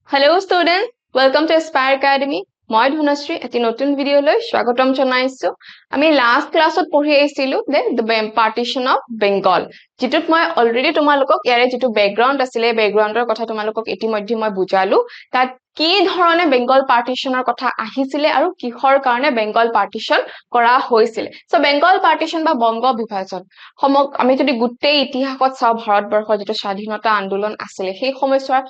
Hello students, welcome to Aspire Academy. মই ধনশ্ৰী এটি নতুন ভিডিঅ'লৈ স্বাগতম জনাইছো আমি লাষ্ট ক্লাছত পঢ়ি আহিছিলো the partition of Bengal যেটোত মই অলৰেডি তোমালোকক ইয়াৰে যেটো ব্যাকগ্ৰাউণ্ড আছিল ব্যাকগ্ৰাউণ্ডৰ কথা তোমালোকক ইতিমধ্যে মই বুজালো তাত কি ধৰণে বেংগল পাৰ্টিশনৰ কথা আহিছিল আৰু কিহৰ কাৰণে বেংগল পাৰ্টিশন কৰা হৈছিল সো বেংগল পাৰ্টিশন বা বংগ বিভাজন আমি যদি গুটেই ইতিহাসত চাও ভাৰতবৰ্ষৰ যেটো স্বাধীনতা আন্দোলন আছিল সেই সময়ছোৱাৰ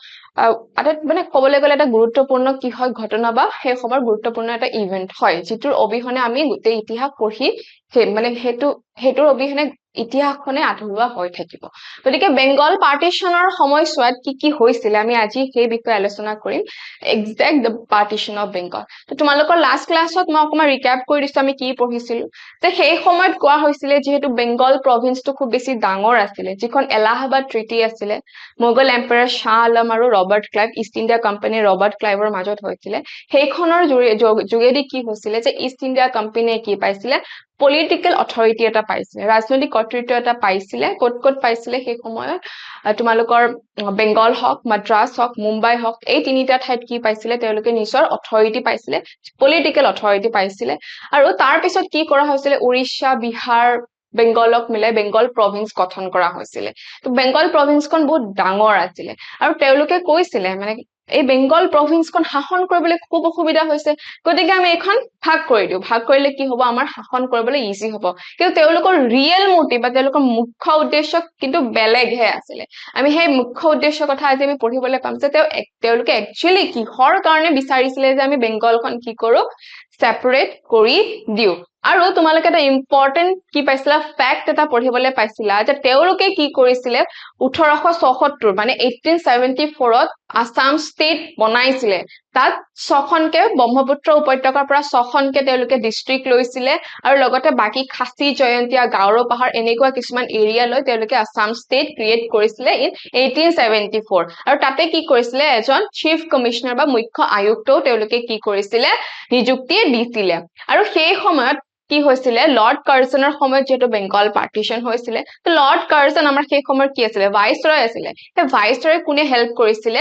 মানে কবলৈ গলে এটা গুৰুত্বপূৰ্ণ কি হয় ঘটনা বা সেই সময়ৰ গুৰুত্বপূৰ্ণ এটা ইভেন্ট হয় যেটোৰ অবিহনে আমি গুটেই ইতিহাস পঢ়ি মানে হেতুৰ অবিহনে ইতিহাসখনে আধৰুৱা হৈ থাকিব গতিকে বেংগল পাৰ্টিশনৰ সময়ছোৱাত কি হৈছিল আমি আজি সেই বিষয়ে আলোচনা কৰিম exact the partition of Bengal তো তোমালোকৰ লাষ্ট ক্লাছত মই অকমান ৰিক্যাপ কৰি দিছো আমি কি পঢ়িছিল তে সেই সময়ত কোৱা হৈছিল যেহেতু বেংগল প্ৰভিন্সটো খুব বেছি ডাঙৰ আছিল যিখন এলাহাবাদ ট্ৰিটি আছিল মোগল এম্পায়াৰ শাহ আলম আৰু Robert Clive East India company Robert ক্লাইভৰ মাজত হৈছিল সেইখনৰ যোগেদি কি হৈছিল যে ইষ্ট ইণ্ডিয়া কোম্পানীয়ে কি পাইছিল পলিটিক্যাল অথৰিটি এটা পাইছিল ৰাজনৈতিক কৰ্তৃত্ব এটা পাইছিল কত পাইছিল সেই সময়ত তোমালোকৰ বেংগল হক মাদ্ৰাজ হক মুম্বাই হক এই তিনিটা ঠাইত কি পাইছিল তেওঁলোকে নিজৰ অথৰিটি পাইছিল পলিটিক্যাল অথৰিটি পাইছিল আৰু তাৰ পিছত কি কৰা হৈছিল উৰিষ্যা বিহাৰ বেংগলক মিলাই বেংগল প্ৰভিন্স গঠন কৰা হৈছিল তো বেংগল প্ৰভিন্সখন বহুত ডাঙৰ আছিল আৰু তেওঁলোকে কৈছিল মানে এই বেংগল প্ৰভিন্সখন শাসন কৰিবলৈ খুব অসুবিধা হৈছে গতিকে আমি এখন ভাগ কৰি দিও ভাগ কৰিলে কি হ'ব আমাৰ শাসন কৰিবলৈ ইজি হ'ব কিন্তু তেওঁলোকৰ ৰিয়েল মোটিভ বা তেওঁলোকৰ মুখ্য উদ্দেশ্য কিন্তু বেলেগহে আছিল আমি সেই মুখ্য উদ্দেশ্যৰ কথা আজি আমি পঢ়িবলৈ পাম যে তেওঁলোকে একচুয়ালি কিহৰ কাৰণে বিচাৰিছিল যে আমি বেংগলখন কি কৰো সেপাৰেট কৰি দিও আৰু তোমালোকে এটা ইম্পৰ্টেন্ট কি পাইছিলা ফ্যাক্ট এটা পঢ়িবলৈ পাইছিলা যে তেওঁলোকে কি কৰিছিল 1874 মানে 1874 ত আসাম ষ্টেট বনাইছিল তাত ছখনকে ব্ৰহ্মপুত্ৰ উপত্যকাৰ পৰা ছখনকে তেওঁলোকে ডিস্ট্ৰিক্ট লৈছিল আৰু লগতে বাকি খাসী জয়ন্তীয়া গাৰো পাহাৰ এনেকুৱা কিছুমান এৰিয়া লৈ তেওঁলোকে আসাম ষ্টেট ক্ৰিয়েট কৰিছিল ইন 1874 আৰু তাতে কি কৰিছিল এজন চিফ কমিশনাৰ বা মুখ্য আয়ুক্ত তেওঁলোকে কি কৰিছিল নিযুক্তি দিছিল আৰু সেই সময়ত কি হৈছিল লৰ্ড কাৰ্জনৰ সময়ত যেটো বেংগল পাৰ্টিশন হৈছিল তো লৰ্ড কাৰ্জন আমাৰ সেই সময়ত কি আছিল ভাইসৰয় আছিল তে ভাইসৰয় কোনে হেল্প কৰিছিল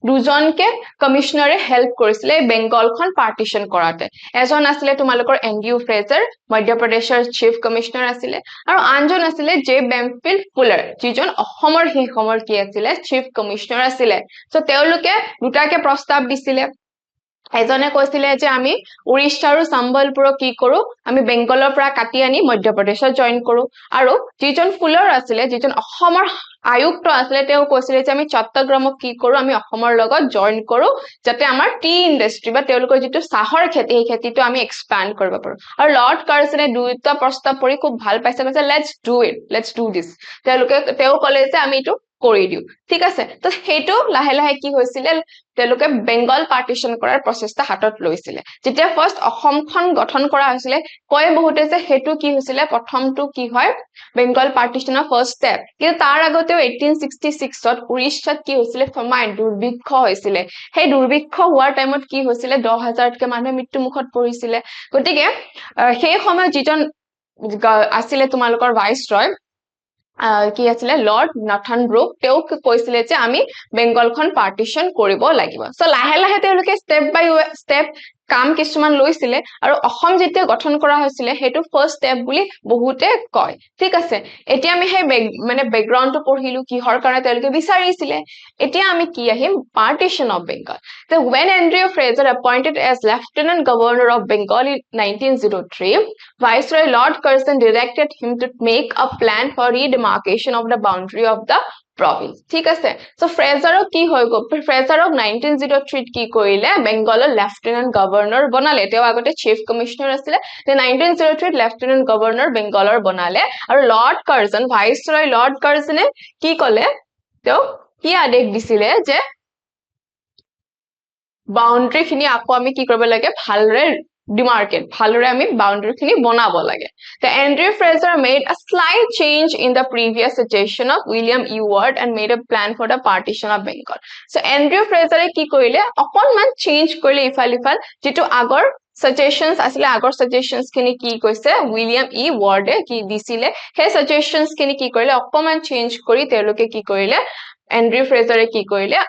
দুজনকে কমিশনাৰে হেল্প কৰিছিল বেংগলখন পাৰ্টিশন কৰাতে এজন আছিল তোমালোকৰ এনডিউ ফ্ৰেজাৰ মধ্যপ্ৰদেশৰ চিফ কমিশনাৰ আছিল আৰু আনজন আছিল জে বেমফিল্ড ফুলাৰ যিজন অসমৰ সেই সময়ৰ কি আছিল চিফ কমিশনাৰ আছিল সো তেওঁলোকে দুটাকে প্ৰস্তাৱ দিছিল এজনে কৈছিল যে আমি উৰিষ্যা আৰু সম্বলপুৰক কি কৰো আমি বেংগলৰ পৰা কাটি আনি মধ্যপ্ৰদেশত জয়েন কৰো আৰু যিজন ফুলৰ আছিল যিজন অসমৰ আয়ুক্ত আছিল তেওঁ কৈছিল যে আমি চট্টগ্ৰামক কি কৰো আমি অসমৰ লগত জয়েন কৰো যাতে আমাৰ টি ইন্ডাষ্ট্ৰি বা তেওঁলোকৰ যেটো চাহৰ খেতি এই খেতিটো আমি এক্সপ্যান্ড কৰিব পাৰো আৰু লৰ্ড কাৰ্জনে দুইটা প্ৰস্তাৱ পঢ়ি খুব ভাল পাইছে কৈছে লেটস ডু দিস তেওঁ কলে যে আমি এটো কৰি দিও ঠিক আছে তো হেতু লাহে লাহে কি হৈছিল তেওঁলোকে বেংগল পাৰ্টিশন কৰাৰ প্ৰচেষ্টা হাতত লৈছিল যেতিয়া ফাৰ্স্ট অসমখন গঠন কৰা হৈছিল কয় বহুতে যে হেতু কি হৈছিল প্ৰথমটো কি হয় বেংগল পাৰ্টিশনৰ ফাৰ্স্ট স্টেপ কিন্তু তাৰ আগতেও 1866 ত উৰিষ্যাত কি হৈছিল ফমাইন দুৰ্ভিক্ষ হৈছিল সেই দুৰ্ভিক্ষ হোৱাৰ টাইমত কি হৈছিল 10000 তকে মানুহ মৃত্যু মুখত পৰিছিল গতিকে সেই সময়ত যিজন আছিল তোমালোকৰ ভাইসৰয় কি আছিল লৰ্ড নাথান ব্ৰুক তেওঁ কৈছিল যে আমি বেংগলখন পাৰ্টিশন কৰিব লাগিব সো লাহে লাহে তেওঁলোকে স্টেপ বাই স্টেপ কাম কিছুমান লৈছিল আৰু অসম যেতিয়া গঠন কৰা হৈছিল হেতু ফাৰ্স্ট স্টেপ বুলি বহুতে কয় ঠিক আছে এতিয়া আমি সেই মানে ব্যাকগ্ৰাউণ্ডটো পঢ়িলো কিহৰ কাৰণে তেওঁলোকে বিচাৰিছিল এতিয়া আমি কি আহিম partition of Bengal so when Andrew Fraser appointed as lieutenant governor of Bengal in 1903 viceroy Lord Curzon directed him to make a plan for redemarcation of the boundary of the province ঠিক আছে সো ফ্ৰেজাৰক কি হৈ গল ফ্ৰেজাৰক 1903 কি কৰিলে বেংগলৰ lieutenant governor বনালে তেওঁ আগতে চিফ কমিশনাৰ আছিল তে 1903 লেফটেনেন্ট গভৰ্ণৰ বেংগলৰ বনালে আৰু লৰ্ড কাৰ্জন ভাইসৰয় লৰ্ড কাৰ্জনে কি কলে তেওঁ কি আদেশ দিছিল যে বাউন্ডাৰী খিনি আকৌ আমি কি কৰিব লাগে ভালৰে demarcate ভালৰে আমি বাউন্ডাৰী খিনি বনাব লাগে the Andrew Fraser made a slight change in the previous suggestion of William E. Ward and made a plan for the partition of Bengal so Andrew Fraser কি কৰিলে অকনমান চেঞ্জ কৰিলে ইফাল যেটো আগৰ suggestions asile agor suggestions kini ki koise William E. Ward ki disile he suggestions kini ki korile okkoman change kori teloke ki korile Andrew Fraser ki korile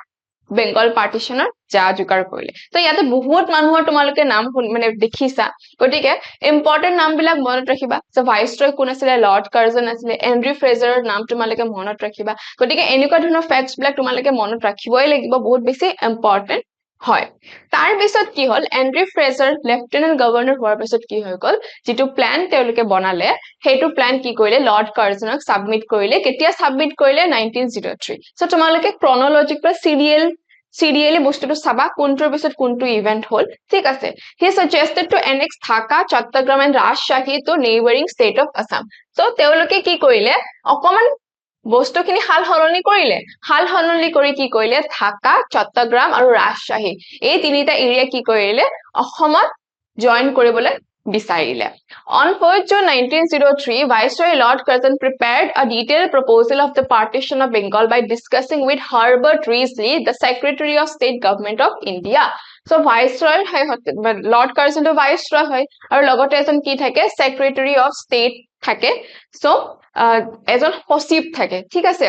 Bengal পাৰ্টিশনৰ যা যোগাৰ কৰিলে তো ইয়াতে বহুত মানুহৰ তোমালোকে নাম মানে দেখিছা গতিকে ইম্পৰ্টেন্ট নাম বিলাক মনত ৰাখিবা সো ভাইসৰয় কোন আছিল লৰ্ড কাৰ্জন আছিল এন্ড্ৰু ফ্ৰেজাৰৰ নাম তোমালোকে মনত ৰাখিবা গতিকে এনেকুৱা ধৰণৰ ফ্যাক্টস বিলাক তোমালোকে মনত ৰাখিবই লাগিব বহুত বেছি ইম্পৰ্টেন্ট হয় তাৰ পিছত কি হল এন্ড্ৰু ফ্ৰেজাৰ লেফটেনেন্ট গভৰ্ণৰ হোৱাৰ পিছত কি হৈ গল যেটো প্ল্যান তেওঁলোকে বনালে হেতু প্ল্যান কি কৰিলে লৰ্ড কাৰ্জনক সাবমিট কৰিলে কেতিয়া সাবমিট কৰিলে 1903 সো তোমালোকে ক্ৰনোলজিক বা সিৰিয়েলি বস্তুটো চাবা কোনটোৰ পিছত কোনটো ইভেন্ট হল ঠিক আছে he suggested to annex Dhaka Chittagong and Rajshahi to neighbouring state of Assam so তেওঁলোকে কি কৰিলে অকমান বস্তুখিনি হাল হলনি কৰি কি কৰিলে ঢাকা চট্টগ্ৰাম আৰু ৰাজশাহী এই তিনিটা এৰিয়া কি কৰিলে অসমত জয়েন কৰিবলৈ বিচাৰিলে on 4th June 1903 Viceroy Lord Curzon prepared a detailed proposal of the partition of Bengal by discussing with Herbert Risley the Secretary of State Government of India so Viceroy Lord Curzon to Viceroy হয় আৰু লগতে এজন কি থাকে Secretary of State থাকে so এজন সচিব থাকে ঠিক আছে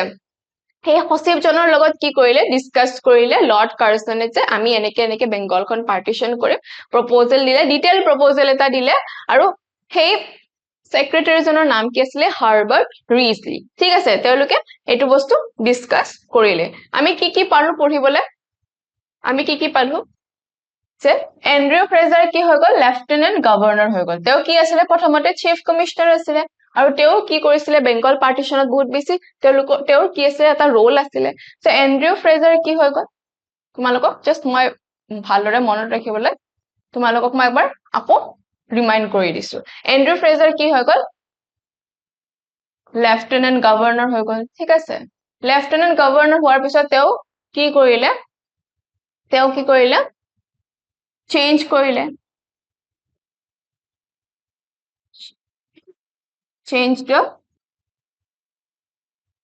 সেই সচিবজনৰ লগত কি কৰিলে ডিসকাস কৰিলে লৰ্ড কাৰ্জনে যে আমি এনেকে বেংগলখন পাৰ্টিশন কৰিম প্ৰপোজাল দিলে ডিটেইল প্ৰপোজাল এটা দিলে আৰু সেই সেক্ৰেটাৰী জনৰ নাম কি আছিল হাৰ্বাৰ্ট ৰিজলি ঠিক আছে তেওঁলোকে এটো বস্তু ডিসকাস কৰিলে আমি কি পাৰো পঢ়িবলে আমি কি পালো যে এন্ড্ৰু ফ্ৰেজাৰ কি হৈ গল লেফটেনেন্ট গভৰ্ণৰ হৈ গল তেওঁ কি আছিল প্ৰথমতে চিফ কমিশনাৰ আছিল আৰু তেওঁ কি কৰিছিলে বেংগল পাৰ্টিশনত বহুত বেছি তেওঁৰ কি আছে এটা ৰোল আছিল সো এন্ড্ৰু ফ্ৰেজাৰ কি হৈ গল তোমালোকক জাস্ট মই ভালৰে মনত ৰাখিবলৈ তোমালোকক মই একবাৰ আকৌ ৰিমাইন্ড কৰি দিছো এন্ড্ৰু ফ্ৰেজাৰ কি হৈ গল লেফটেনেন্ট গভৰ্ণৰ হৈ গল ঠিক আছে লেফটেনেন্ট গভৰ্ণৰ হোৱাৰ পিছত তেওঁ কি কৰিলে চেঞ্জ কৰিলে change the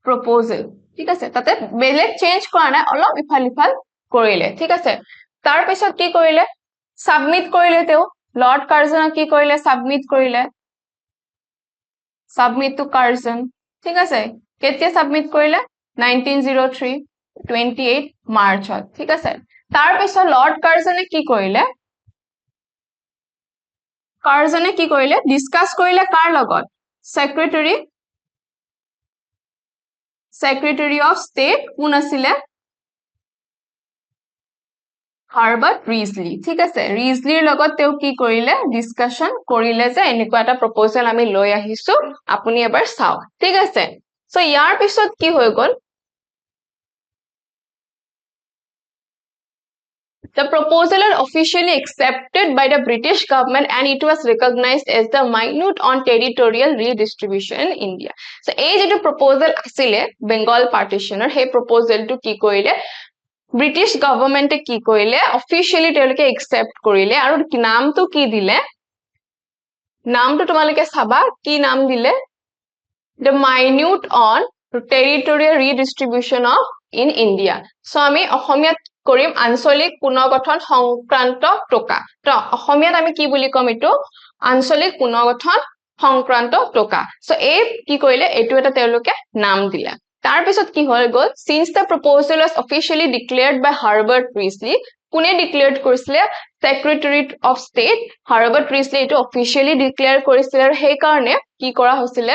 proposal ঠিক আছে তাতে বেলেগ চেঞ্জ কৰা নাই অলপ ইফাল কৰিলে ঠিক আছে তাৰ পিছত কি কৰিলে সাবমিট কৰিলে তেওঁ লৰ্ড কাৰ্জনক কি কৰিলে সাবমিট কৰিলে সাবমিট টু কাৰ্জন ঠিক আছে কেতিয়া সাবমিট কৰিলে 1903 28 মাৰ্চত ঠিক আছে তাৰ পিছত লৰ্ড কাৰ্জনে কি কৰিলে ডিসকাস কৰিলে কাৰ লগত Secretary of State কোন আছিলে হাৰ্বাৰ্ট ৰিজলি ঠিক আছে ৰিজলিৰ লগত তেওঁ কি কৰিলে ডিসকাশন কৰিলে যে এনেকুৱা এটা প্ৰপোজাল আমি লৈ আহিছো আপুনি এবাৰ চাও ঠিক আছে সো ইয়াৰ পিছত কি হৈ গল The proposal was officially accepted by the British government and it was recognized as the minute on territorial redistribution in India. So, এই যেটো proposal আছিলে Bengal partitioner, সেই proposal টো কি কৰিলে British government কি কৰিলে officially তেওঁলোকে accept কৰিলে আৰু নামটো কি দিলে নামটো তোমালোকে চাবা কি নাম দিলে The minute on territorial redistribution of in India. So, আমি অসমীয়াত কৰিম আঞ্চলিক পুনৰ্গঠন সংক্ৰান্ত টকা তো অসমীয়াত আমি কি বুলি কম এটো আঞ্চলিক পুনৰ্গঠন সংক্ৰান্ত টকা সো এই কি কৰিলে এটো এটা তেওঁলোকে নাম দিলে তাৰ পিছত কি হৈ গল since the proposal was officially declared by Herbert Risley কোনে ডিক্লেয়াৰ কৰিছিলে Secretary of State Herbert Risley এটো officially declare কৰিছিল আৰু সেই কাৰণে কি কৰা হৈছিল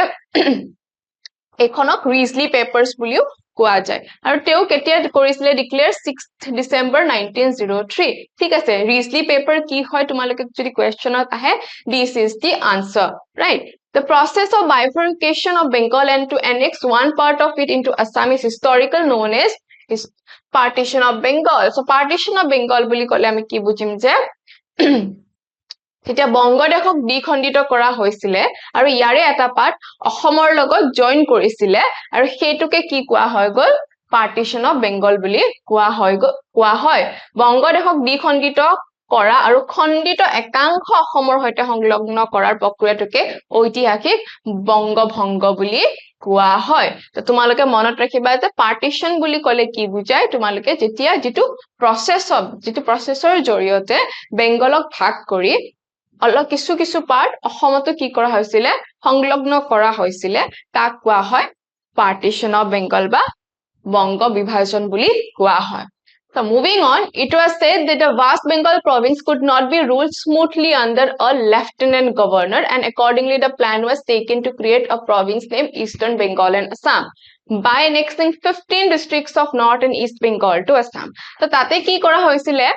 এখনক Risley papers বুলিও কোৱা যায় আৰু তেওঁ কেতিয়া কৰিছিলে ডিক্লেয়াৰ 6th December 1903 ঠিক আছে Risley paper কি হয় তোমালোকে যদি কোৱেশ্চনত আহে this is the answer right the process of bifurcation of Bengal and to annex one part of it into Assam is historical known as partition of Bengal so partition of Bengal বুলি ক'লে আমি কি বুজিম যে তেতিয়া বংগদেশক দ্বিখণ্ডিত কৰা হৈছিল আৰু ইয়াৰে এটা পাৰ্ট অসমৰ লগত জয়েন কৰিছিল আৰু হেতুকে কি কোৱা হৈ গল পাৰ্টিশন অফ বেংগল বুলি কোৱা হয় বংগদেশক দ্বিখণ্ডিত কৰা আৰু খণ্ডিত একাংশ অসমৰ হৈতে সংলগ্ন কৰাৰ প্ৰক্ৰিয়াটোকে ঐতিহাসিক বংগভংগ বুলি কোৱা হয় তো তোমালোকে মনত ৰাখিবা যে পাৰ্টিশন বুলি ক'লে কি বুজায় তোমালোকে যেতিয়া যেটো প্ৰচেছৰ জৰিয়তে বেংগলক ভাগ কৰি অলপ কিছু পাৰ্ট অসমতো কি কৰা হৈছিল সংলগ্ন কৰা হৈছিল তাক কোৱা হয় পাৰ্টিশন অফ বেংগল বা বংগ বিভাজন বুলি কোৱা হয় So moving on, it was said that the vast Bengal province could not be ruled smoothly under a lieutenant governor, and accordingly the plan was taken to create a province named Eastern Bengal and Assam by annexing 15 districts of North and East Bengal to Assam. So tate ki kora hoisile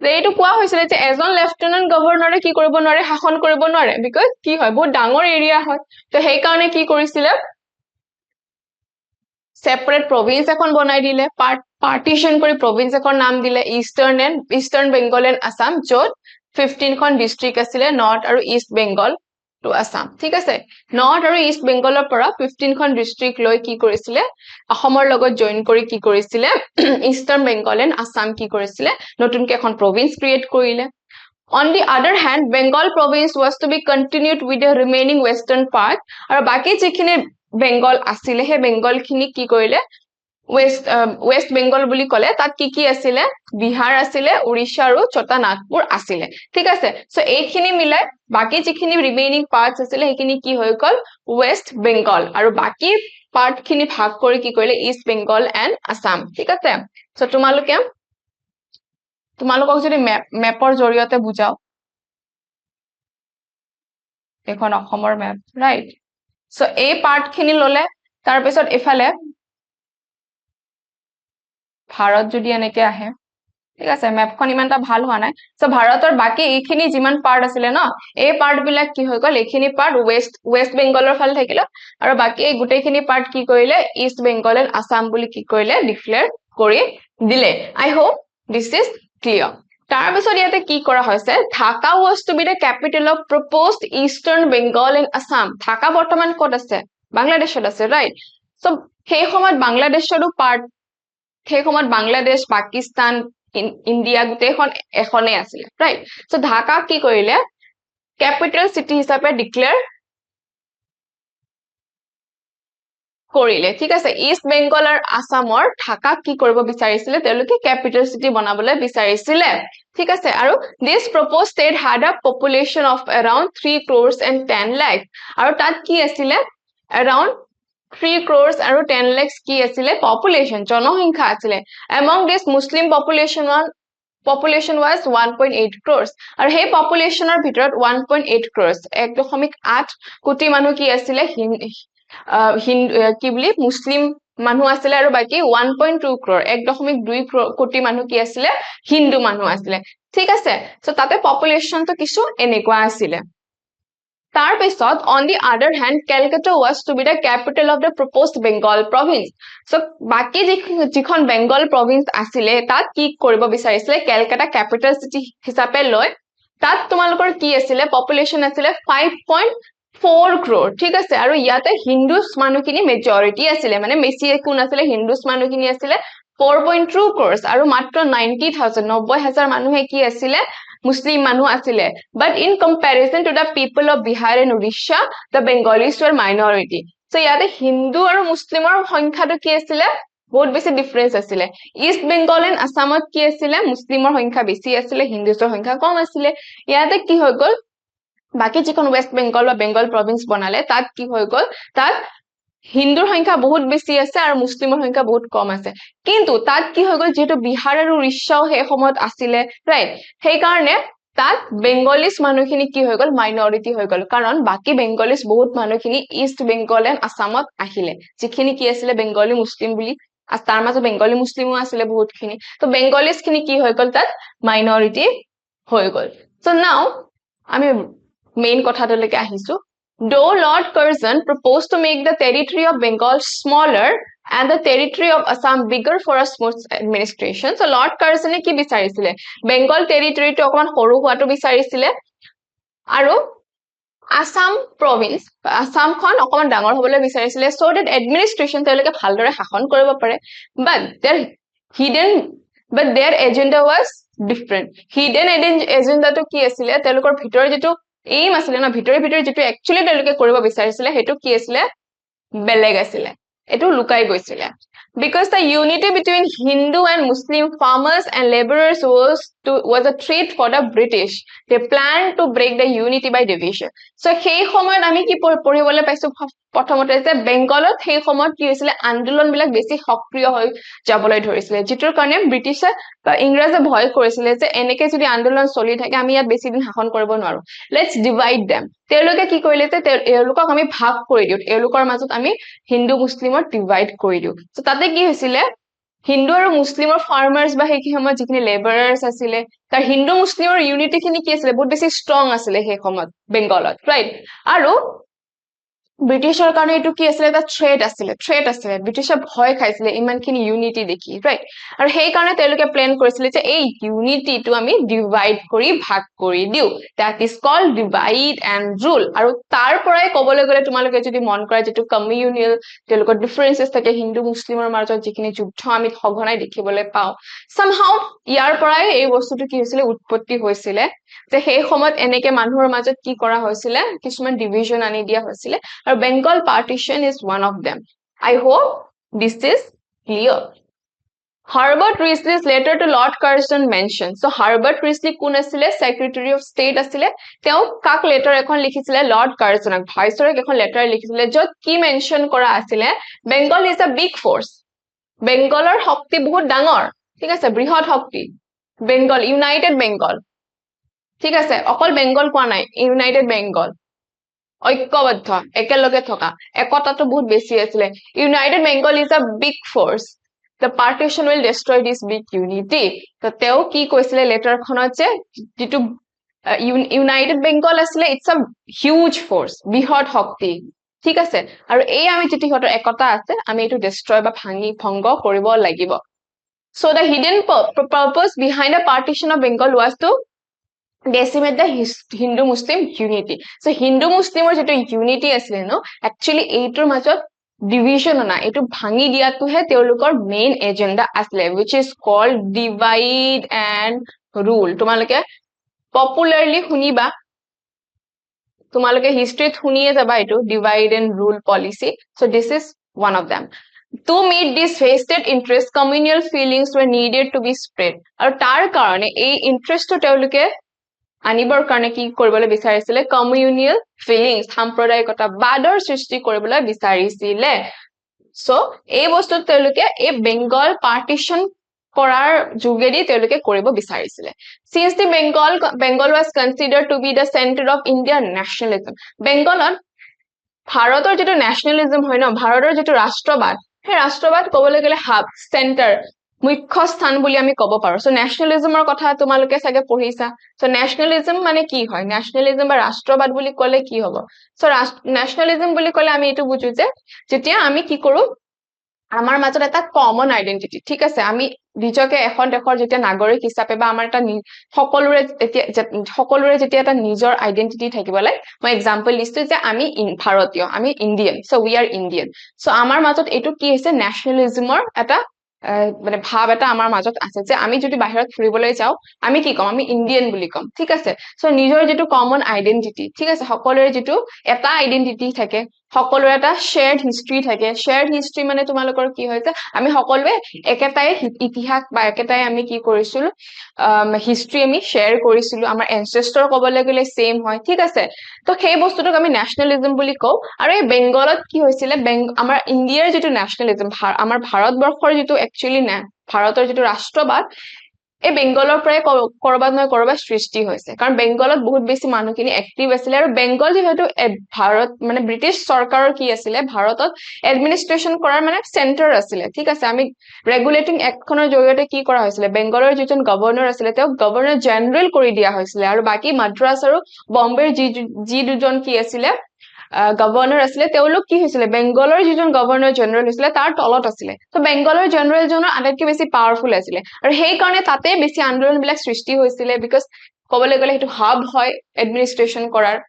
যে এইটো কোৱা হৈছিলে যে এজন lieutenant গভৰ্ণৰে কি কৰিব নোৱাৰে শাসন কৰিব নোৱাৰে বিকজ কি হয় বহুত ডাঙৰ এৰিয়া হয় তো সেই কাৰণে কি কৰিছিলে সেপাৰেট প্ৰভিন্স এখন বনাই দিলে পাৰ্টিশন কৰি প্ৰভিন্স এখন নাম দিলে ইষ্টাৰ্ণ বেংগল এণ্ড আসাম য'ত 15 খন ডিস্ট্ৰিক্ট আছিলে নৰ্থ আৰু ইষ্ট বেংগল টু আসাম ঠিক আছে নৰ্থ আৰু ইষ্ট বেংগলৰ পৰা 15 খন ডিস্ট্ৰিক্ট লৈ কি কৰিছিলে অসমৰ লগত জয়েন কৰি কি কৰিছিলে ইষ্টাৰ্ণ বেংগল এণ্ড আসাম কি কৰিছিলে নতুনকৈ এখন প্ৰভিন্স ক্ৰিয়েট কৰিলে On the other hand, Bengal province was to be continued with the remaining western part. আৰু বাকি যিখিনি বেংগল আছিলে হে বেংগল খিনি কি কৰিলে ওয়েস্ট বেংগল বুলি কলে তাত কি আছিলে বিহাৰ আছিলে উৰিষ্যা আৰু ছোটা নাগপুৰ আছিলে ঠিক আছে সো এইখিনি মিলাই বাকি যিখিনি ৰিমেইনিং পাৰ্টস আছিলে সেইখিনি কি হৈ গল ওয়েস্ট বেংগল আৰু বাকি পাৰ্ট খিনি ভাগ কৰি কি কৰিলে ইষ্ট বেংগল এণ্ড আসাম ঠিক আছে সো তোমালোকক যদি মেপৰ জৰিয়তে বুজাও এখন অসমৰ মেপ ৰাইট সো এই পাৰ্ট খিনি ললে তাৰ পিছত এফালে ভাৰত যদি এনেকে আহে ঠিক আছে মেপখন ইমানটা ভাল হোৱা নাই সো ভাৰতৰ বাকি এইখিনি যিমান পাৰ্ট আছিলে ন এই পাৰ্ট বিলাক কি হৈ গল এইখিনি পাৰ্ট ওয়েস্ট বেংগলৰ ফালে থাকিলে আৰু বাকি এই গোটেইখিনি পাৰ্ট কি কৰিলে ইষ্ট বেংগল এণ্ড আসাম বুলি কি কৰিলে ডিক্লেয়াৰ কৰি দিলে আই হোপ দিস ইজ ক্লিয়াৰ তাৰ পিছত ইয়াতে কি কৰা হৈছে Dhaka was to be the capital of proposed Eastern Bengal and Assam Dhaka বৰ্তমান ক'ত আছে বাংলাদেশত আছে ৰাইট সো সেই সময়ত বাংলাদেশৰো পাৰ্ট সেই সময়ত বাংলাদেশ পাকিস্তান ইন্ডিয়া গোটেইখন এখনে আছিল ৰাইট সো ঢাকা কি কৰিলে ক্যাপিটাল সিটি হিচাপে ডিক্লেয়াৰ কৰিলে ঠিক আছে ইষ্ট বেংগল আৰু আসামৰ ঢাকা কি কৰিব বিচাৰিছিলে তেওঁলোকে ক্যাপিটাল সিটি বনাবলৈ বিচাৰিছিলে ঠিক আছে আৰু this proposed state had a population of around 3 crores and 10 lakhs আৰু তাত কি আছিল around 3 crores আৰু 10 lakhs কি আছিল population জনসংখ্যা আছিল among this muslim population was 1.8 crores আৰু সেই populationৰ ভিতৰত 1.8 crores 1.8 কোটি মানুহ কি আছিল কি বুলি মুসলিম মানুহ আছিল আৰু বাকি 1.2 crore 1.2 কোটি মানুহ কি আছিল হিন্দু মানুহ আছিল ঠিক আছে সো তাতে পপুলেশন তো কিছু এনেকুৱা আছিল তাৰ পিছত on the other hand Calcutta was to be the capital of the proposed Bengal province so বাকি যিখন বেংগল province আছিল তাত কি কৰিব বিচাৰিছিল Calcutta capital city হিচাপে লৈ তাত তোমালোকৰ কি আছিল পপুলেশন আছিল 5.4 crore ঠিক আছে আৰু ইয়াতে হিন্দুস মানুহখিনি মেজৰিটি আছিল মানে মেছি কোন আছিল হিন্দুস মানুহখিনি আছিল 4.2 crores আৰু মাত্ৰ 90,000 মানুহে কি আছিল মুসলিম মানুহ আছিল but in comparison to the people of Bihar and Orissa the Bengalis were minority so ইয়াতে হিন্দু আৰু মুসলিমৰ সংখ্যাটো কি আছিল বহুত বেছি ডিফাৰেন্স আছিল ইষ্ট বেংগল এণ্ড আসামত কি আছিল মুসলিমৰ সংখ্যা বেছি আছিল হিন্দুসৰ সংখ্যা কম আছিল ইয়াতে কি হৈ গল বাকি যিখন ওয়েস্ট বেংগল বা বেংগল প্ৰভিন্স বনালে তাত কি হৈ গল তাত হিন্দুৰ সংখ্যা বহুত বেছি আছে আৰু মুসলিমৰ সংখ্যা বহুত কম আছে কিন্তু তাত কি হৈ গল যেটো বিহাৰ আৰু উৰিষ্যাও হে সময়ত আছিল ৰাইট সেই কাৰণে তাত বেংগলিছ মানুহখিনি কি হৈ গল মাইনৰিটি হৈ গল কাৰণ বাকি বেংগলিছ বহুত মানুহখিনি ইষ্ট বেংগল এণ্ড আসামত আহিলে যিখিনি কি আছিল বেংগলী মুসলিম বুলি আর তার মাঝে বেংগলী মুসলিমও আছিল বহুতখিনি তো বেংগলিছ খিনি কি হৈ গল তাত মাইনৰিটি হৈ গল সো নাও আমি মেইন কথাটোলৈকে আহিছো Though Lord Curzon proposed to make the territory of Bengal smaller and the territory of Assam bigger for a smooth administration, so Lord Curzon কি বিচাৰিছিলে Bengal territory to অকমান সৰু হোৱাটো বিচাৰিছিলে আৰু Assam province Assam খন অকমান ডাঙৰ হ'বলৈ বিচাৰিছিলে so that administration তেওঁলোকে ভালদৰে শাসন কৰিব পাৰে but their agenda was different hidden agenda to কি আছিল তেওঁলোকৰ ভিতৰ যেটো এইম আছিল না ভিতৰে যেটো একচুয়ালি তেওঁলোকে কৰিব বিচাৰিছিলে হেতু কি আছিল বেলেগ আছিল এটো লুকাই গৈছিল because the unity between Hindu and Muslim farmers and laborers was a threat for the British they planned to break the unity by division so সেই সময়ত আমি কি পঢ়িবলৈ পাইছো প্ৰথমতে যে বেংগলত সেই সময়ত কি হৈছিলে আন্দোলন বিলাক বেছি সক্ৰিয় হৈ যাবলৈ ধৰিছিলে যিটোৰ কাৰণে ব্ৰিটিছে বা ইংৰাজে ভয় কৰিছিলে যে এনেকে যদি আন্দোলন চলি থাকে আমি ইয়াত বেছি দিন শাসন কৰিব নোৱাৰো লেটস ডিভাইড দেম তেওঁলোকে কি কৰিলে যে তেওঁলোকক আমি ভাগ কৰি দিও তেওঁলোকৰ মাজত আমি হিন্দু মুছলিমত ডিভাইড কৰি দিও সো তাতে কি হৈছিলে হিন্দু আৰু মুছলিমৰ ফাৰ্মাৰ্স বা সেই সময়ত যিখিনি লেবাৰাৰ্স আছিলে তাৰ হিন্দু মুছলিমৰ ইউনিটি খিনি কি আছিলে বহুত বেছি ষ্ট্ৰং আছিলে সেই সময়ত বেংগলত ৰাইট আৰু ব্ৰিটিছৰ কাৰণে এটো কি আছিল এটা থ্ৰেট আছিল ব্ৰিটিছে ভয় খাইছিলে ইমানখিনি ইউনিটি দেখি ৰাইট আৰু সেই কাৰণে তেওঁলোকে প্ল্যান কৰিছিল যে এই ইউনিটিটো আমি ডিভাইড কৰি ভাগ কৰি দিও that is called divide and rule আৰু তাৰ পৰাই কবলৈ গলে তোমালোকে যদি মন কৰা যেটো কমিউনিয়েল তেওঁলোকৰ ডিফাৰেন্সেস থাকে হিন্দু মুছলিমৰ মাজত যিখিনি যুদ্ধ আমি সঘনাই দেখিবলৈ পাও somehow ইয়াৰ পৰাই এই বস্তুটো কি হৈছিল উৎপত্তি হৈছিল যে সেই সময়ত এনেকে মানুহৰ মাজত কি কৰা হৈছিল কিছুমান ডিভিজন আনি দিয়া হৈছিল আৰু Bengal partition is one of them I hope this is clear Herbert Risley's letter to Lord Curzon mentioned so Herbert Risley কোন আছিল secretary of state আছিল তেওঁ কাক letter এখন লিখিছিল Lord Curzonক viceroy এখন letter লিখিছিল যত কি mention কৰা আছিল Bengal is a big force বেংগলৰ শক্তি বহুত ডাঙৰ ঠিক আছে বৃহৎ শক্তি বেংগল ইউনাইটেড বেংগল ঠিক আছে অকল বেংগল কোৱা নাই ইউনাইটেড বেংগল ঐক্যবদ্ধ একেলগে থকা একতাটো বহুত বেছি আছিল United Bengal is a big force the partition will destroy this big unity তো তেও কি কৈছিলে লেটাৰখনত যে যেটো ইউনাইটেড বেংগল আছিল ইটস আ হিউজ ফোৰ্স বৃহৎ শক্তি ঠিক আছে আৰু এই আমি যেটো হতৰ একতা আছে আমি এটো destroy বা ভাঙি ভংগ কৰিব লাগিব so the hidden purpose behind the partition of Bengal was to decimate the Hindu Muslim unity so Hindu Muslimৰ যেটো unity আছিল no actually এইটোৰ মাজত division না এটো ভাঙি দিয়াটো হে তেওঁলোকৰ main agenda আছিল which is called divide and rule তোমালোকে popularly শুনিবা তোমালোকে history শুনিয়ে যাবা এটো divide and rule policy so this is one of them to meet this vested interest communal feelings were needed to be spread আৰু তাৰ কাৰণে এই interest to তেওঁলোকে আনিবৰ কাৰণে কি কৰিবলৈ বিচাৰিছিলে কমিউনিয়েল ফিলিংস সাম্প্ৰদায়িকতা বাদৰ সৃষ্টি কৰিবলৈ বিচাৰিছিলে সো এই বস্তু তেওঁলোকে এই বেংগল পাৰ্টিশন কৰাৰ যোগেদি তেওঁলোকে কৰিব বিচাৰিছিলে since the bengal was considered to be the center of Indian nationalism বেংগলত ভাৰতৰ যেটো nationalism হয় ন ভাৰতৰ যেটো ৰাষ্ট্ৰবাদ সেই ৰাষ্ট্ৰবাদ ক'বলৈ গলে হাব সেন্টাৰ মুখ্য স্থান বুলি আমি ক'ব পাৰো সো ন্যাশনালিজমৰ কথা তোমালোকে সাগে পঢ়িছা সো ন্যাশনালিজম মানে কি হয় ন্যাশনালিজম বা ৰাষ্ট্ৰবাদ বুলি ক'লে কি হ'ব সো ন্যাশনালিজম বুলি ক'লে আমি এটো বুজো যে যেতিয়া আমি কি কৰো আমাৰ মাজত এটা কমন আইডেন্টিটি ঠিক আছে আমি নিজকে এখন দেশৰ যেতিয়া নাগৰিক হিচাপে বা আমাৰ এটা সকলোৰে যেতিয়া এটা নিজৰ আইডেন্টিটি থাকিবলে মই এক্সাম্পল দিছো যে আমি ভাৰতীয় আমি Indian so we are Indian so আমাৰ মাজত এটো কি হৈছে ন্যাশনালিজমৰ এটা মানে ভাব এটা আমাৰ মাজত আছে যে আমি যদি বাহিৰত ফুৰিবলৈ যাও আমি কি কম আমি ইন্ডিয়ান বুলি কম ঠিক আছে সো নিজৰ যেটো কমন আইডেন্টিটি ঠিক আছে সকলোৰে যেটো এটা আইডেন্টিটি থাকে সকলোৰে এটা শেয়াৰ্ড হিষ্ট্ৰি থাকে শেয়াৰ্ড হিষ্ট্ৰি মানে তোমালোকৰ কি হৈছে আমি সকলোৱে একেটাই ইতিহাস বা একেটাই আমি কি কৰিছিলো হিষ্ট্ৰি আমি শেয়াৰ কৰিছিলো আমাৰ এনসেস্টৰ ক'বলৈ গলে সেম হয় ঠিক আছে তো সেই বস্তুটোক আমি ন্যাশনালিজম বুলি কও আৰু এই বেংগলত কি হৈছিল আমাৰ ইণ্ডিয়াৰ যেটো ন্যাশনালিজম আমাৰ ভাৰতবৰ্ষৰ যেটো একচুয়ালি না ভাৰতৰ যেটো ৰাষ্ট্ৰবাদ এই বেংগলৰ পৰাই কৰবাত নহয় কৰবাত সৃষ্টি হৈছে কাৰণ বেংগলত বহুত বেছি মানুহখিনি এক্টিভ আছিল আৰু বেংগল যেহেতু ভাৰত মানে ব্ৰিটিছ চৰকাৰৰ কি আছিল ভাৰতত এডমিনিষ্ট্ৰেচন কৰাৰ মানে সেন্টাৰ আছিল ঠিক আছে আমি ৰেগুলেটিং এক্টখনৰ জৰিয়তে কি কৰা হৈছিল বেংগলৰ যিজন গভৰ্ণৰ আছিল তেওঁ গভৰ্ণৰ জেনাৰেল কৰি দিয়া হৈছিল আৰু বাকি মাদ্ৰাজ আৰু বম্বেৰ যি দুজন কি আছিল গভৰ্ণৰ আছিল তেওঁলোক কি হৈছিল বেংগলৰ যিজন গভৰ্ণৰ জেনাৰেল হৈছিল তাৰ তলত আছিল তো বেংগলৰ জেনাৰেল জনৰ আটাইতকৈ বেছি পাৱাৰফুল আছিল আৰু সেই কাৰণে তাতে বেছি আন্দোলন বিলাক সৃষ্টি হৈছিল বিকজ ক'বলৈ গলে হেতু হাব হয় এডমিনিষ্ট্ৰেচন কৰাৰ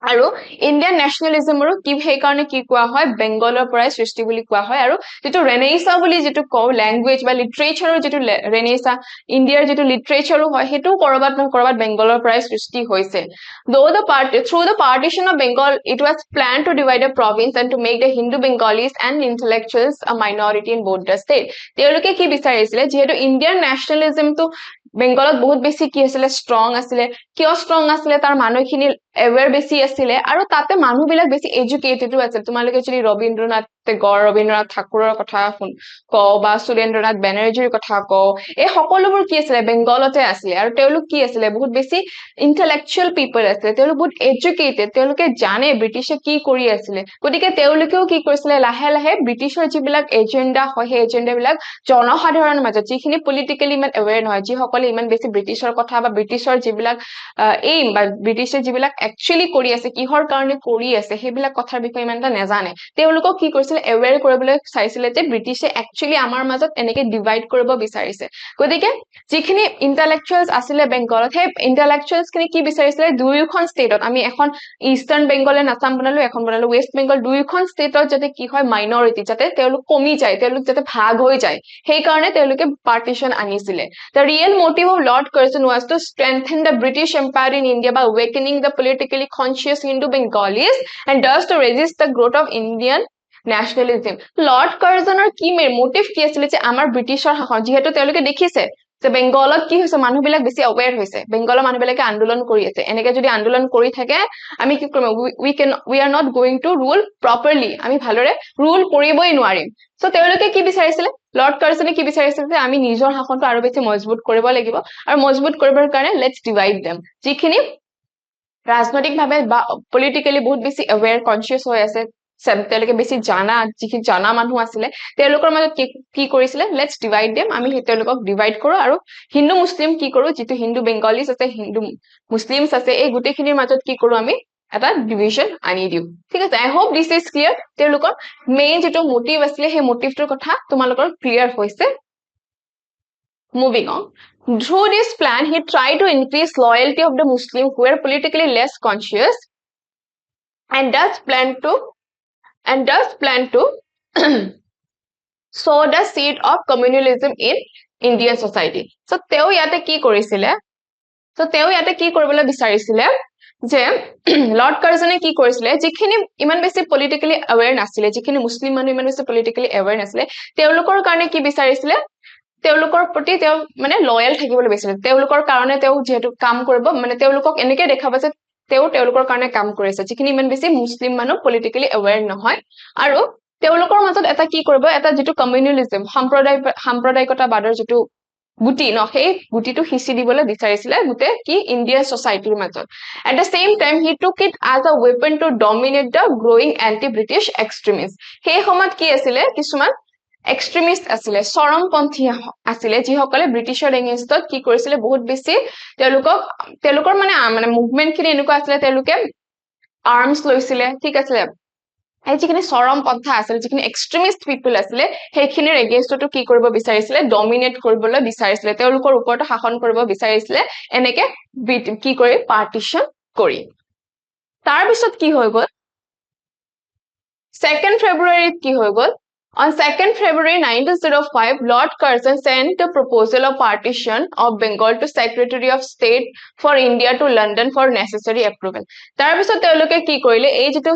আৰু ইণ্ডিয়ান ন্যাশনালিজমৰো কি সেই কাৰণে কি কোৱা হয় বেংগলৰ পৰাই সৃষ্টি বুলি কোৱা হয় আৰু যেটো ৰেনেসা বুলি যেটো কও ল্যাঙ্গুৱেজ বা লিটাৰেচাৰৰ যেটো ৰেনেসা ইণ্ডিয়াৰ যেটো লিটাৰেচাৰো হয় হেতু কৰবাত নহয় কৰবাত বেংগলৰ পৰাই সৃষ্টি হৈছে through the partition of Bengal it was planned to divide the province and to make the Hindu Bengalis and intellectuals a minority in both the state তেওঁলোকে কি বিচাৰিছিল যেহেতু ইণ্ডিয়ান ন্যাশনালিজম তো বেংগলত বহুত বেছি কি আছিলে ষ্ট্ৰং আছিলে কিয় ষ্ট্ৰং আছিলে তাৰ মানুহখিনি এৱেৰ বেছি আছিলে আৰু তাতে মানুহবিলাক বেছি এডুকেটেডো আছিল তোমালোকে যদি ৰবীন্দ্ৰনাথ টেগৰ ৰবীন্দ্ৰনাথ ঠাকুৰৰ কথা কওঁ বা সুৰেন্দ্ৰনাথ বেনাৰ্জীৰ কথা কওঁ এই সকলোবোৰ কি আছিলে বেংগলতে আছিলে আৰু তেওঁলোক কি আছিলে বহুত বেছি ইন্টেলেকচুৱেল পিপল আছিলে তেওঁলোক বহুত এডুকেটেড তেওঁলোকে জানে ব্ৰিটিছে কি কৰি আছিলে গতিকে তেওঁলোকেও কি কৰিছিলে লাহে লাহে ব্ৰিটিছৰ যিবিলাক এজেণ্ডা হয় সেই এজেণ্ডাবিলাক জনসাধাৰণৰ মাজত যিখিনি পলিটিকেলি ইমান এৱেৰ নহয় যিসকলে ইমান বেছি ব্ৰিটিছৰ কথা বা ব্ৰিটিছৰ যিবিলাক এইম বা ব্ৰিটিছে যিবিলাক একচুৱেলি কৰি আছে কিহৰ কাৰণে কৰি আছে সেইবিলাক কথাৰ বিষয়ে ইমান এটা নাজানে তেওঁলোকক কি কৰিছিলে এৱেৰ কৰিবলৈ চাইছিলে যে ব্ৰিটিছে একচুৱেলি আমাৰ মাজত এনেকে ডিভাইড কৰিব বিচাৰিছে গতিকে যিখিনি ইন্টেলেকচুৱেলছ আছিলে বেংগলত সেই ইন্টেলেকচুৱেলছ খিনি কি বিচাৰিছিলে দুয়োখন ষ্টেটত আমি এখন ইষ্টাৰ্ণ বেংগলে নাচাম বনালো এখন বনালো ৱেষ্ট বেংগল দুয়োখন ষ্টেটত যাতে কি হয় মাইনৰিটি যাতে তেওঁলোক কমি যায় তেওঁলোক যাতে ভাগ হৈ যায় সেই কাৰণে তেওঁলোকে পাৰ্টিশন আনিছিলে The real motive of Lord Curzon was to strengthen the British Empire in India by awakening the politically conscious Hindu Bengalis and thus to resist the growth of Indian nationalism. Lord Curzonৰ কি motive কি আছিল যে আমাৰ ব্ৰিটিছৰ শাসন যেহেতু তেওঁলোকে দেখিছে যে বেংগলত কি হৈছে মানুহবিলাক বেছি অৱেৰ হৈছে বেংগলৰ মানুহবিলাকে আন্দোলন কৰি আছে এনেকে যদি আন্দোলন কৰি থাকে আমি কি কৰিম we are not going to rule properly আমি ভালৰে ৰুল কৰিবই নোৱাৰিম সো তেওঁলোকে কি বিচাৰিছিলে লৰ্ড কাৰ্জনে কি বিচাৰিছিল যে আমি নিজৰ শাসনটো আৰু বেছি মজবুত কৰিব লাগিব আৰু মজবুত কৰিবৰ কাৰণে লেটস ডিভাইড দেম যিখিনি ৰাজনৈতিকভাৱে বা পলিটিক্যালি বহুত বেছি অৱেৰ কনসিয়াস হৈ আছে তেওঁলোকে বেছি জানা যিখিনি জানা মানুহ আছিলে তেওঁলোকৰ মাজত কি কৰিছিলে লেটস ডিভাইড দেম আমি তেওঁলোকক ডিভাইড কৰো আৰু হিন্দু মুছলিম কি কৰো যিটো হিন্দু বেংগলীজ আছে হিন্দু মুছলিমছ আছে এই গোটেইখিনিৰ মাজত কি কৰো আমি এটা ডিভিজন আনি দিও ঠিক আছে আই হোপ দিস ইজ ক্লিয়াৰ তেওঁলোকৰ মেইন যেটো মোটিভ আছিলে সেই মোটিভটোৰ কথা তোমালোকৰ ক্লিয়াৰ হৈছে moving on through this plan he tried to increase loyalty of the Muslims who were politically less conscious and thus planned to sow the seed of communalism in Indian society so teo yate ki korisile কৰিবলৈ বিচাৰিছিলে যে lord কাৰ্জনে কি কৰিছিলে যিখিনি ইমান বেছি politically অৱেৰ নাছিলে যিখিনি মুছলিম মানুহ ইমান বেছি পলিটিক্যালি অৱেৰ নাছিলে তেওঁলোকৰ কাৰণে কি বিচাৰিছিলে তেওঁলোকৰ প্ৰতি তেওঁ মানে লয়াল থাকিবলৈ বিচাৰিছিলে তেওঁলোকৰ কাৰণে তেওঁ যেহেতু কাম কৰিব মানে তেওঁলোকক এনেকে দেখাব যে তেওঁলোকৰ কাৰণে কাম কৰিছে যিখিনি ইমান বেছি মুছলিম মানুহ পলিটিক্যালি অৱেৰ নহয় আৰু তেওঁলোকৰ মাজত এটা কি কৰিব এটা যেটো কমিউনালিজম সাম্প্ৰদায়িকতাবাদৰ যেটো গুটি ন সেই গুটিটো হিচি দিবলৈ বিচাৰিছিলে গুটে কি ইন্ডিয়ান সোসাইটিৰ মাজত at the same time he took it as a weapon to dominate the growing anti british extremists সেই সময়ত কি আছিল কিছুমান এক্সট্ৰিমিষ্ট আছিলে চৰমপন্থী আছিলে যিসকলে ব্ৰিটিছৰ এগেইনষ্টত কি কৰিছিলে বহুত বেছি তেওঁলোকৰ মানে মুভমেন্ট খিনি এনেকুৱা আছিলে তেওঁলোকে আৰ্মছ লৈছিলে ঠিক আছে এই যিখিনি চৰমপন্থা আছিল যিখিনি এক্সট্ৰিমিষ্ট পিপল আছিলে সেইখিনিৰ এগেইনষ্টটো কি কৰিব বিচাৰিছিলে ডমিনেট কৰিবলৈ বিচাৰিছিলে তেওঁলোকৰ ওপৰত শাসন কৰিব বিচাৰিছিলে এনেকে কি কৰি পাৰ্টিশন কৰি তাৰ পিছত কি হৈ গল 2nd February কি হৈ গল On 2nd February 1905, Lord Curzon sent a proposal of partition of Bengal to Secretary of State for India to London for necessary approval. তাৰ পিছত তেওঁলোকে কি কৰিলে এই যেটো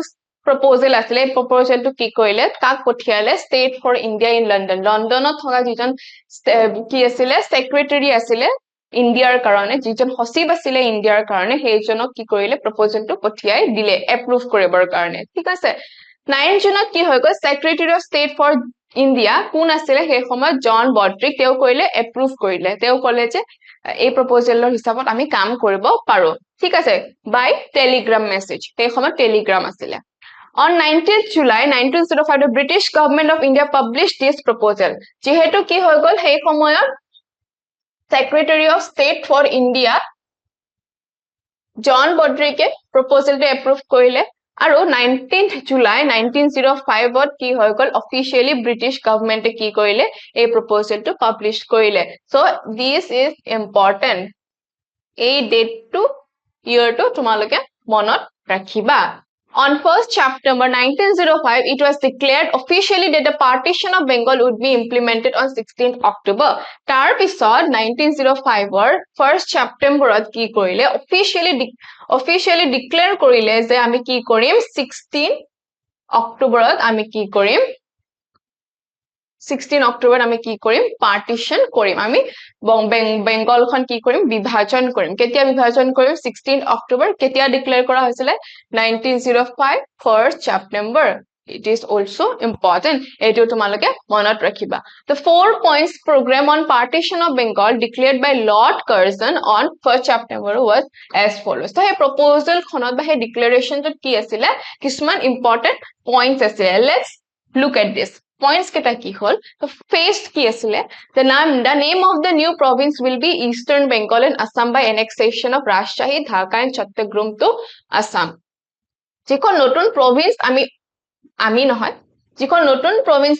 proposal asile proposal to ki koile kak pothiale state for India in London Londonot thoka jijon ki asile secretary asile Indiaৰ কাৰণে jijon hosib asile Indiaৰ কাৰণে heijonok ki koile proposal to pothiai dile approve koribar কাৰণে ঠিক আছে 9 জুনত কি হৈ গল secretary of state for India কোন asile he সময়ত জন বড্ৰিক তেও কইলে approve কৰিলে তেও কলে যে এই proposal হিচাপত আমি কাম কৰিব পাৰো ঠিক আছে by telegram message সেই সময়ত telegram asile On 19th July 1905, the British government of India published this proposal. যেহেতু কি হৈ গল সেই সময়ত Secretary of State for India John Bodrick proposal to approve কৰিলে আৰু 19th July 1905 ত কি হৈ গল officially British government কি কৰিলে এই proposal to publish কৰিলে so this is important এই date to year to তোমালোকে মনত ৰাখিবা On 1st September 1905, it was declared officially that the partition of Bengal would be implemented on 16th October. Tar pisod 1905 or 1st September ki korile officially declare korile je ami ki korim 16 October ami ki korim 16 October আমি কি কৰিম partition কৰিম আমি বেংগলখন কি কৰিম বিভাজন কৰিম কেতিয়া বিভাজন কৰিম 16 অক্টোবৰ কেতিয়া ডিক্লেয়াৰ কৰা হৈছিল 1905 1st September it is also important etu tumalake monot rakhiba the 4 points program on partition of Bengal declared by Lord Curzon on 1st September was as follows so he proposal khonot ba he declaration tot ki asile kisman important points asile let's look at this points keta ki hol so first ki asile the name of the new province will be Eastern Bengal and Assam by annexation of Rajshahi Dhaka and Chattogram to Assam jekon notun province আমি নহয় যিখন নতুন province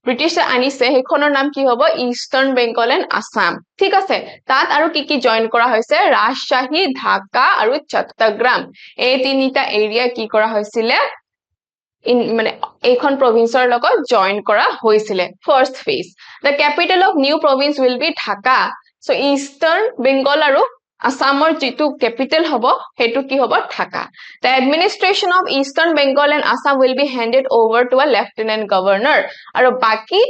British আনিছে হেখনৰ নাম কি হ'ব eastern Bengal and Assam ঠিক আছে তাত আৰু কি জয়েন কৰা হৈছে ৰাজশাহী ঢাকা আৰু চট্টগ্ৰাম এই তিনিটা এৰিয়া কি কৰা হৈছিল মানে এইখন প্ৰভিন্সৰ লগত জয়েন কৰা হৈছিল first phase the capital of new province will be Dhaka so eastern bengal আৰু Assamor jitu capital hobo hetu ki hobo Dhaka the administration of Eastern Bengal and Assam will be handed over to a lieutenant governor aru baki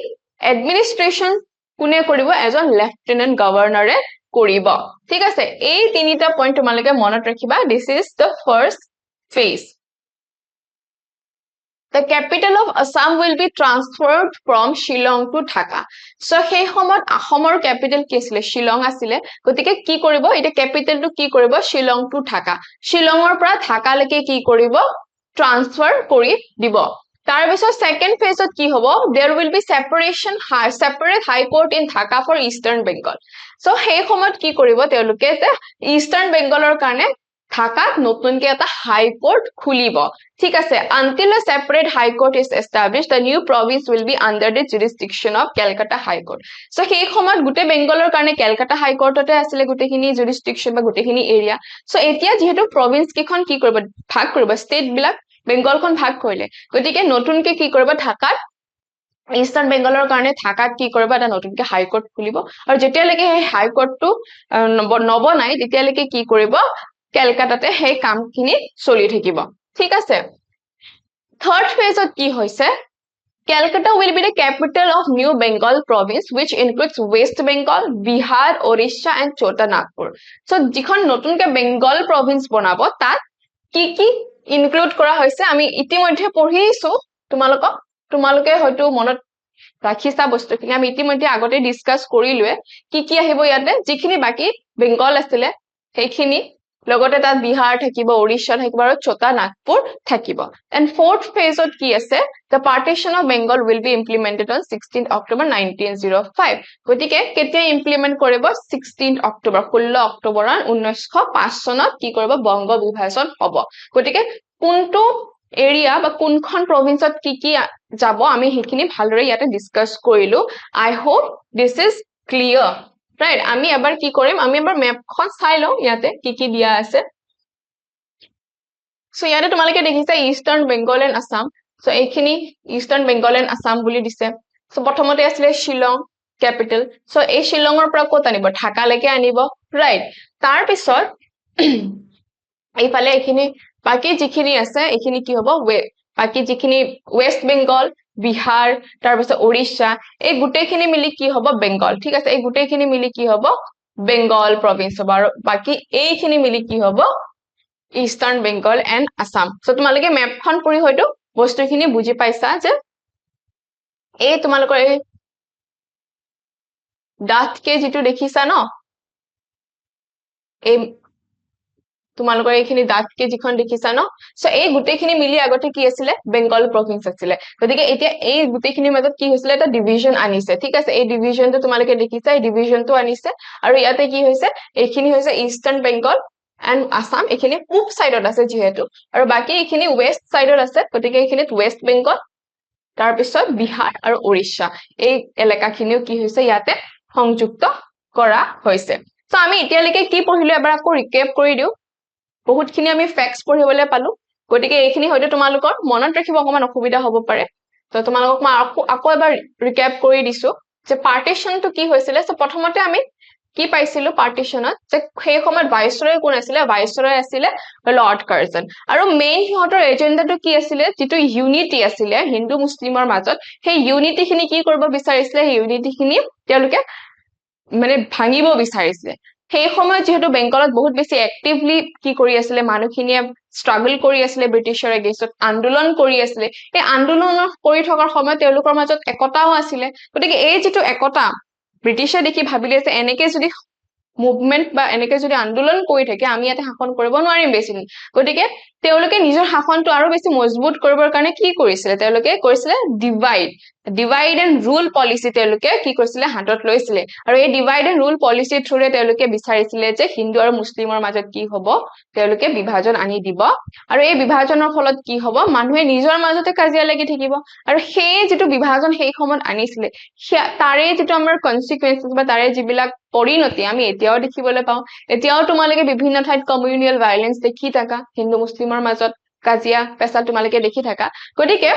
administration kune koribo as a lieutenant governor e koribo thik ase ei tinita point tumalage monot rakhiba this is the first phase the capital of Assam will be transferred from Shillong to Dhaka so সেই সময়ত আহমৰ capital কি আছিল Shillong আছিল গতিকে কি কৰিব এটা capital টো কি কৰিব Shillong to Dhaka Shillongৰ পৰা Dhaka লৈকে কি কৰিব transfer কৰি দিব তাৰ পিছত second phase ত কি হ'ব there will be separate high court in Dhaka for Eastern Bengal so সেই সময়ত কি কৰিব তেওঁলোকে Eastern Bengalৰ কাৰণে Dhaka নতুনকে এটা high court খুলিব ঠিক আছে until a separate high court is established the new province will be under the jurisdiction of Calcutta High Court so সেই সময়ত গুটে বেংগলৰ কাৰণে Calcutta High Court তে আছিল গুটেখিনি jurisdiction বা গুটেখিনি area so এতিয়া যেহেতু province কিখন কি কৰিব ভাগ কৰিব state বিলাক বেংগলখন ভাগ কৰিলে গতিকে নতুনকে কি কৰিব ঢাকাত Eastern Bengalৰ কাৰণে ঢাকাত কি কৰিব এটা নতুনকে High Court খুলিব আৰু যেতিয়ালৈকে এই High Court টো নবনাই তেতিয়ালৈকে কি কৰিব Calcutta সেই কামখিনি চলি থাকিব ঠিক আছে third phase ত কি হৈছে Calcutta will be the capital of New Bengal province which includes West Bengal Bihar Orissa and Chota Nagpur so যিখন নতুনকে Bengal province বনাব তাত কি include কৰা হৈছে আমি ইতিমধ্যে পঢ়িছো তোমালোকে হয়তো মনত ৰাখিছা বস্তুখিনি আমি ইতিমধ্যে আগতে ডিসকাস কৰিলুৱে কি আহিব ইয়াতে যিখিনি বাকি বেংগল আছিল সেইখিনি লগতে তাত বিহাৰ থাকিব ওড়িশা থাকিব আৰু চটা নাগপুৰ থাকিব and fourth phase ত কি আছে the partition of Bengal will be implemented on 16th October 1905 গতিকে কেতিয়া ইমপ্লিমেন্ট কৰিব 16th October 16 অক্টোবৰ 1905 চনত কি কৰিব বংগ বিভাজন হ'ব গতিকে কোনটো এৰিয়া বা কোনখন প্ৰভিন্সত কি যাব আমি হেখিনি ভালৰে ইয়াতে ডিসকাস কৰিলো I hope this is clear right আমি এবাৰ কি কৰিম আমি এবাৰ ম্যাপখন চাই লও ইয়াতে কি দিয়া আছে সো ইয়াতে তোমালোকে দেখিছা eastern Bengal and Assam so এইখিনি ইষ্টাৰ্ণ বেংগল এণ্ড আসাম বুলি দিছে সো প্ৰথমতে আছিল শিলং ক্যাপিটেল সো এই শিলংৰ পৰা কত আনিব ঢাকা লৈকে আনিব ৰাইট তাৰ পিছত এইফালে এইখিনি বাকি যিখিনি আছে এইখিনি কি হ'ব বাকি যিখিনি ওয়েস্ট বেংগল বিহাৰ তাৰ পিছত ওড়িশা এই গুটেখিনি মিলি কি হ'ব বেংগল ঠিক আছে এই গুটেখিনি মিলি কি হ'ব বেংগল প্ৰভিন্স হ'ব আৰু বাকি এইখিনি মিলি কি হ'ব eastern Bengal and Assam so তোমালোকে ম্যাপখন পঢ়ি হয়তো বস্তুখিনি বুজি পাইছা যে এই তোমালোকৰ এই ডাটকে যেটো দেখিছা ন এই তোমালোকৰ এইখিনি ডাটকে যিখন দেখিছা ন সো এই গুটেখিনি মিলি আগতে কি আছিল বেংগল প্ৰভিন্স আছিল গতিকে এতিয়া এই গুটেখিনিৰ মাজত কি হৈছিল এটা ডিভিজন আনিছে ঠিক আছে এই ডিভিজনটো তোমালোকে দেখিছা এই ডিভিজনটো আনিছে আৰু ইয়াতে কি হৈছে এইখিনি হৈছে ইষ্টাৰ্ণ বেংগল এণ্ড আসাম এইখিনি পূব সাইডত আছে যেহেতু আৰু বাকি এইখিনি ওয়েস্ট সাইডত আছে গতিকে এইখিনিত ওয়েস্ট বেংগল তাৰ পিছত বিহাৰ আৰু ওড়িশা এই এলেকাখিনিও কি হৈছে ইয়াতে সংযুক্ত কৰা হৈছে সো আমি এতিয়ালৈকে কি পঢ়িলো এবাৰ আকৌ ৰিকেপ কৰি দিও বহুতখিনি আমি ফ্যাক্টস পঢ়িবলৈ পালো গতিকে এইখিনি হয়তো তোমালোকৰ মনত ৰাখিব অকমান অসুবিধা হ'ব পাৰে তো তোমালোকক মই আকৌ এবাৰ ৰিকেপ কৰি দিছো যে পাৰ্টিশনটো কি হৈছিল সো প্ৰথমতে আমি কি পাইছিলো পাৰ্টিশনত যে সেই সময়ত ভাইসৰয় কোন আছিলে ভাইসৰয় আছিলে লৰ্ড কাৰ্জন আৰু মেইন সিহঁতৰ এজেন্ডাটো কি আছিলে যেটো ইউনিটি আছিলে হিন্দু মুছলিমৰ মাজত সেই ইউনিটি খিনি কি কৰিব বিচাৰিছিলে সেই ইউনিটি খিনি তেওঁলোকে মানে ভাঙিব বিচাৰিছিলে সেই সময়ত যেহেতু বেংগলত বহুত বেছি এক্টিভলি কি কৰি আছিলে মানুহখিনিয়ে স্ট্ৰাগল কৰি আছিলে ব্ৰিটিছৰ এগেইনষ্টত আন্দোলন কৰি আছিলে এই আন্দোলন কৰি থকাৰ সময়ত তেওঁলোকৰ মাজত একতাও আছিলে গতিকে এই যেটো একতা ব্ৰিটিছে দেখি ভাবিলে যে এনেকে যদি মুভমেন্ট বা এনেকে যদি আন্দোলন কৰি থাকে আমি ইয়াতে শাসন কৰিব নোৱাৰিম বেছি গতিকে তেওঁলোকে নিজৰ শাসনটো আৰু বেছি মজবুত কৰিবৰ কাৰণে কি কৰিছিলে তেওঁলোকে কৰিছিলে ডিভাইড এণ্ড ৰুল পলিচি তেওঁলোকে কি কৰিছিলে হাতত লৈছিলে আৰু এই ডিভাইড এণ্ড ৰুল পলিচি থ্ৰুৰে তেওঁলোকে বিচাৰিছিলে যে হিন্দু আৰু মুছলিমৰ মাজত কি হ'ব তেওঁলোকে বিভাজন আনি দিব আৰু এই বিভাজনৰ ফলত কি হ'ব মানুহে নিজৰ মাজতে কাজিয়া লাগি থাকিব আৰু সেই যেটো বিভাজন সেই সময়ত আনিছিলে তাৰে যেটো আমাৰ কনসিকুৱেন্সেস বা তাৰে যিবিলাক পৰিণতি আমি এতিয়াও দেখিবলৈ পাওঁ এতিয়াও তোমালোকে বিভিন্ন ঠাইত কমিউনিয়েল ভায়োলেন্স দেখি থাকা হিন্দু মুছলিমৰ মাজত কাজিয়া পেছাল তোমালোকে দেখি থাকা গতিকে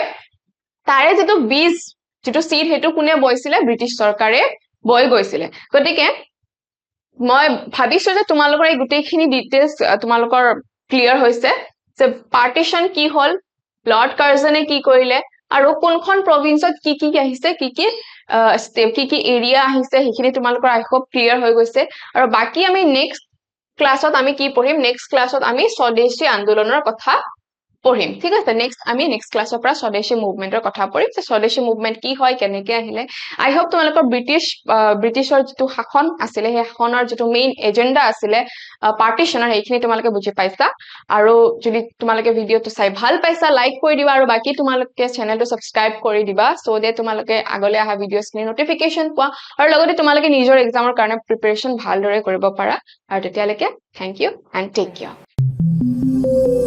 তাৰে যেটো বীজ যেটো সিড হেতু কোনে বইছিলে ব্ৰিটিছ চৰকাৰে বই গৈছিলে গতিকে মই ভাবিছো যে তোমালোকৰ এই গুটেইখিনি ডিটেইলছ তোমালোকৰ ক্লিয়াৰ হৈছে যে পাৰ্টিশন কি হল লৰ্ড কাৰ্জনে কি কৰিলে আৰু কোনখন প্ৰভিন্সত কি আহিছে কি এৰিয়া আহিছে সেইখিনি তোমালোকৰ আই হোপ ক্লিয়াৰ হৈ গৈছে আৰু বাকি আমি নেক্সট ক্লাছত আমি কি পঢ়িম নেক্সট ক্লাছত আমি স্বদেশী আন্দোলনৰ কথা পঢ়িম ঠিক আছে আমি নেক্সট ক্লাছৰ পৰা স্বদেশী মুভমেন্টৰ কথা পঢ়িম যে স্বদেশী মুভমেন্ট কি হয় কেনেকৈ আহিলে আই হোপ তোমালোকৰ ব্ৰিটিছৰ যেটো শাসন আছিলে সেই শাসনৰ যেটো মেইন এজেন্ডা আছিলে পাৰ্টিশনৰ সেইখিনি তোমালোকে বুজি পাইছা আৰু যদি তোমালোকে ভিডিওটো চাই ভাল পাইছা লাইক কৰি দিবা আৰু বাকি তোমালোকে চেনেলটো সাবস্ক্ৰাইব কৰি দিবা সো যে তোমালোকে আগলৈ অহা ভিডিওছখিনি নটিফিকেশন পোৱা আৰু লগতে তোমালোকে নিজৰ এক্সামৰ কাৰণে প্ৰিপাৰেচন ভালদৰে কৰিব পাৰা আৰু তেতিয়ালৈকে thank you and take care